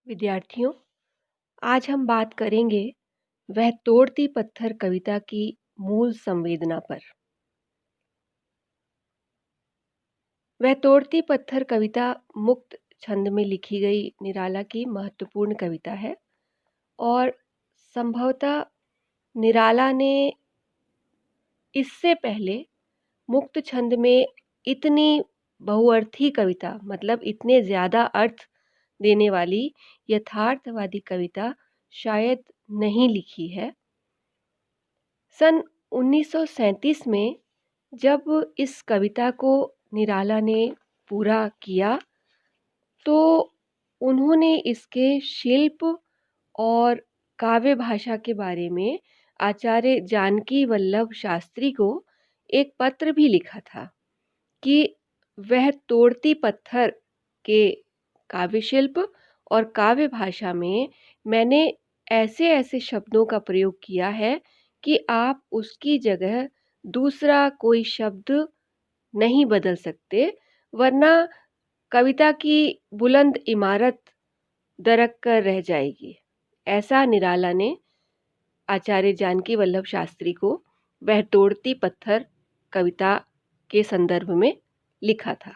विद्यार्थियों, आज हम बात करेंगे वह तोड़ती पत्थर कविता की मूल संवेदना पर। वह तोड़ती पत्थर कविता मुक्त छंद में लिखी गई निराला की महत्वपूर्ण कविता है और संभवतः निराला ने इससे पहले मुक्त छंद में इतनी बहुअर्थी कविता मतलब इतने ज़्यादा अर्थ देने वाली यथार्थवादी कविता शायद नहीं लिखी है। सन 1937 में जब इस कविता को निराला ने पूरा किया तो उन्होंने इसके शिल्प और काव्य भाषा के बारे में आचार्य जानकी वल्लभ शास्त्री को एक पत्र भी लिखा था कि वह तोड़ती पत्थर के काव्य शिल्प और काव्य भाषा में मैंने ऐसे ऐसे शब्दों का प्रयोग किया है कि आप उसकी जगह दूसरा कोई शब्द नहीं बदल सकते, वरना कविता की बुलंद इमारत दरक कर रह जाएगी। ऐसा निराला ने आचार्य जानकी वल्लभ शास्त्री को वह तोड़ती पत्थर कविता के संदर्भ में लिखा था।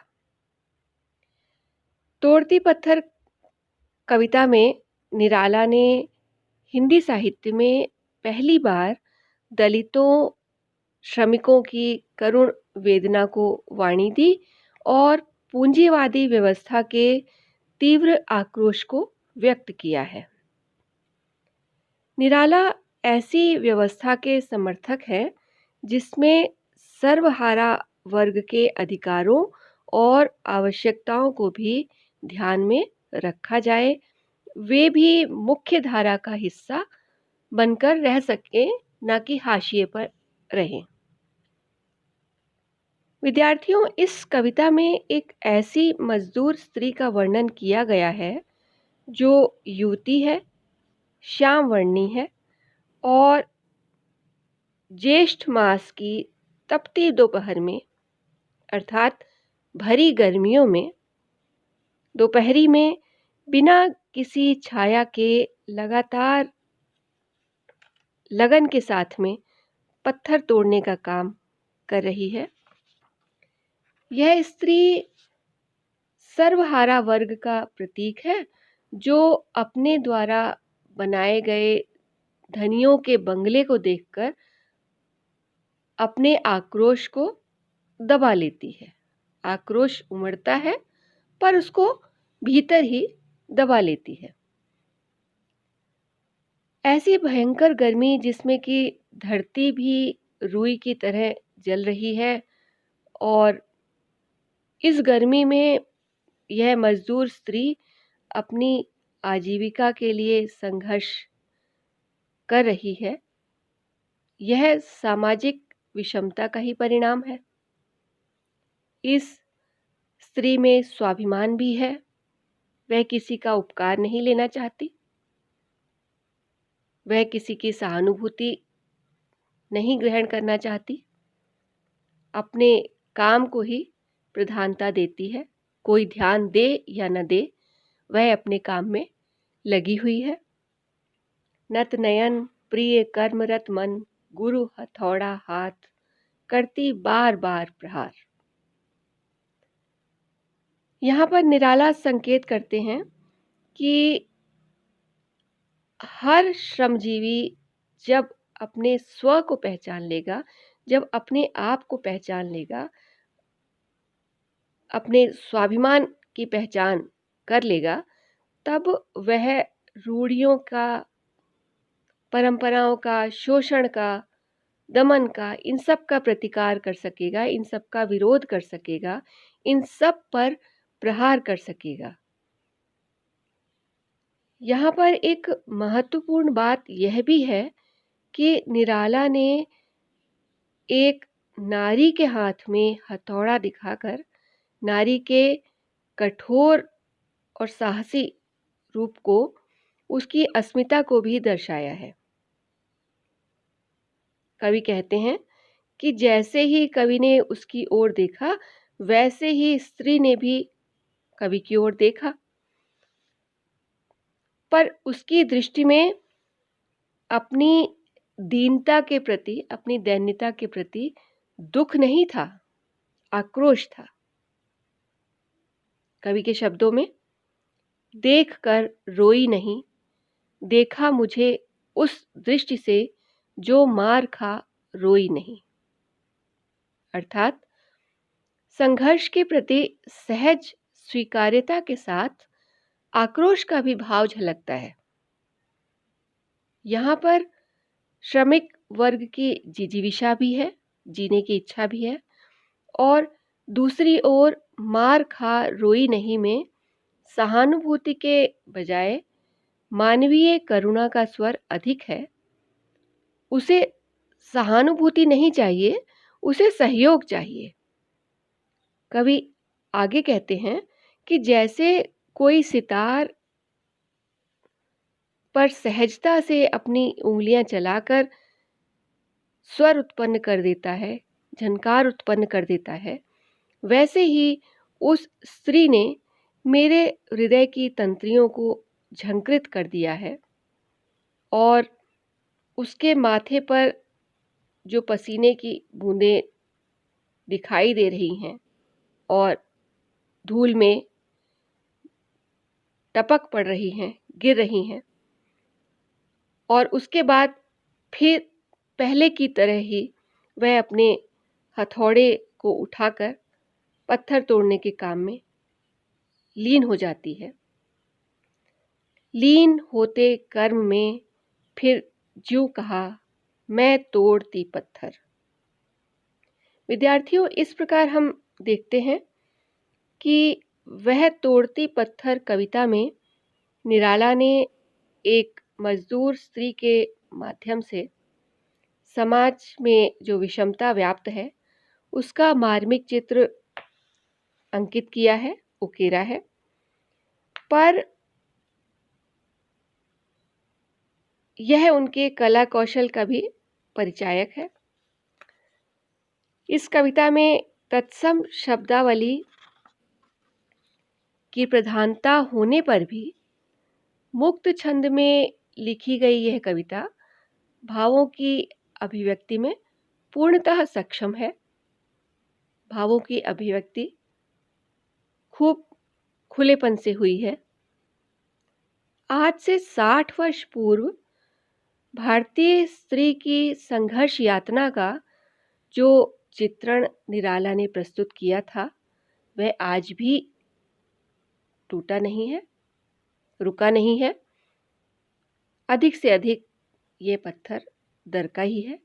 तोड़ती पत्थर कविता में निराला ने हिंदी साहित्य में पहली बार दलितों, श्रमिकों की करुण वेदना को वाणी दी और पूंजीवादी व्यवस्था के तीव्र आक्रोश को व्यक्त किया है। निराला ऐसी व्यवस्था के समर्थक है जिसमें सर्वहारा वर्ग के अधिकारों और आवश्यकताओं को भी ध्यान में रखा जाए, वे भी मुख्य धारा का हिस्सा बनकर रह सकें, न कि हाशिए पर रहें। विद्यार्थियों, इस कविता में एक ऐसी मजदूर स्त्री का वर्णन किया गया है जो युवती है, श्याम वर्णी है और ज्येष्ठ मास की तपती दोपहर में अर्थात भरी गर्मियों में दोपहरी में बिना किसी छाया के लगातार लगन के साथ में पत्थर तोड़ने का काम कर रही है। यह स्त्री सर्वहारा वर्ग का प्रतीक है जो अपने द्वारा बनाए गए धनियों के बंगले को देखकर अपने आक्रोश को दबा लेती है। आक्रोश उमड़ता है पर उसको भीतर ही दबा लेती है। ऐसी भयंकर गर्मी जिसमें कि धरती भी रुई की तरह जल रही है और इस गर्मी में यह मजदूर स्त्री अपनी आजीविका के लिए संघर्ष कर रही है। यह सामाजिक विषमता का ही परिणाम है। इस स्त्री में स्वाभिमान भी है, वह किसी का उपकार नहीं लेना चाहती, वह किसी की सहानुभूति नहीं ग्रहण करना चाहती, अपने काम को ही प्रधानता देती है। कोई ध्यान दे या न दे, वह अपने काम में लगी हुई है। नत नयन प्रिय कर्मरत मन, गुरु हथौड़ा हाथ, करती बार बार प्रहार। यहाँ पर निराला संकेत करते हैं कि हर श्रमजीवी जब अपने स्व को पहचान लेगा, जब अपने आप को पहचान लेगा, अपने स्वाभिमान की पहचान कर लेगा, तब वह रूढ़ियों का, परंपराओं का, शोषण का, दमन का, इन सब का प्रतिकार कर सकेगा, इन सब का विरोध कर सकेगा, इन सब पर प्रहार कर सकेगा। यहाँ पर एक महत्वपूर्ण बात यह भी है कि निराला ने एक नारी के हाथ में हथौड़ा दिखाकर नारी के कठोर और साहसी रूप को, उसकी अस्मिता को भी दर्शाया है। कवि कहते हैं कि जैसे ही कवि ने उसकी ओर देखा, वैसे ही स्त्री ने भी कवि की ओर देखा। पर उसकी दृष्टि में अपनी दीनता के प्रति, अपनी दैन्यता के प्रति दुख नहीं था, आक्रोश था। कवि के शब्दों में, देख कर रोई नहीं, देखा मुझे उस दृष्टि से जो मार खा रोई नहीं। अर्थात संघर्ष के प्रति सहज स्वीकार्यता के साथ आक्रोश का भी भाव झलकता है। यहाँ पर श्रमिक वर्ग की जिजीविषा भी है, जीने की इच्छा भी है, और दूसरी ओर मार खा रोई नहीं में सहानुभूति के बजाय मानवीय करुणा का स्वर अधिक है। उसे सहानुभूति नहीं चाहिए, उसे सहयोग चाहिए। कवि आगे कहते हैं कि जैसे कोई सितार पर सहजता से अपनी उंगलियां चलाकर स्वर उत्पन्न कर देता है, झनकार उत्पन्न कर देता है, वैसे ही उस स्त्री ने मेरे हृदय की तंत्रियों को झंकृत कर दिया है, और उसके माथे पर जो पसीने की बूंदें दिखाई दे रही हैं और धूल में टपक पड़ रही हैं, गिर रही हैं, और उसके बाद फिर पहले की तरह ही वह अपने हथौड़े को उठाकर पत्थर तोड़ने के काम में लीन हो जाती है। लीन होते कर्म में फिर ज्यों कहा, मैं तोड़ती पत्थर। विद्यार्थियों, इस प्रकार हम देखते हैं कि वह तोड़ती पत्थर कविता में निराला ने एक मजदूर स्त्री के माध्यम से समाज में जो विषमता व्याप्त है उसका मार्मिक चित्र अंकित किया है, उकेरा है। पर यह उनके कला कौशल का भी परिचायक है। इस कविता में तत्सम शब्दावली की प्रधानता होने पर भी मुक्त छंद में लिखी गई यह कविता भावों की अभिव्यक्ति में पूर्णतः सक्षम है। भावों की अभिव्यक्ति खूब खुलेपन से हुई है। आज से 60 वर्ष पूर्व भारतीय स्त्री की संघर्ष यातना का जो चित्रण निराला ने प्रस्तुत किया था वह आज भी टूटा नहीं है, रुका नहीं है। अधिक से अधिक ये पत्थर दर का ही है।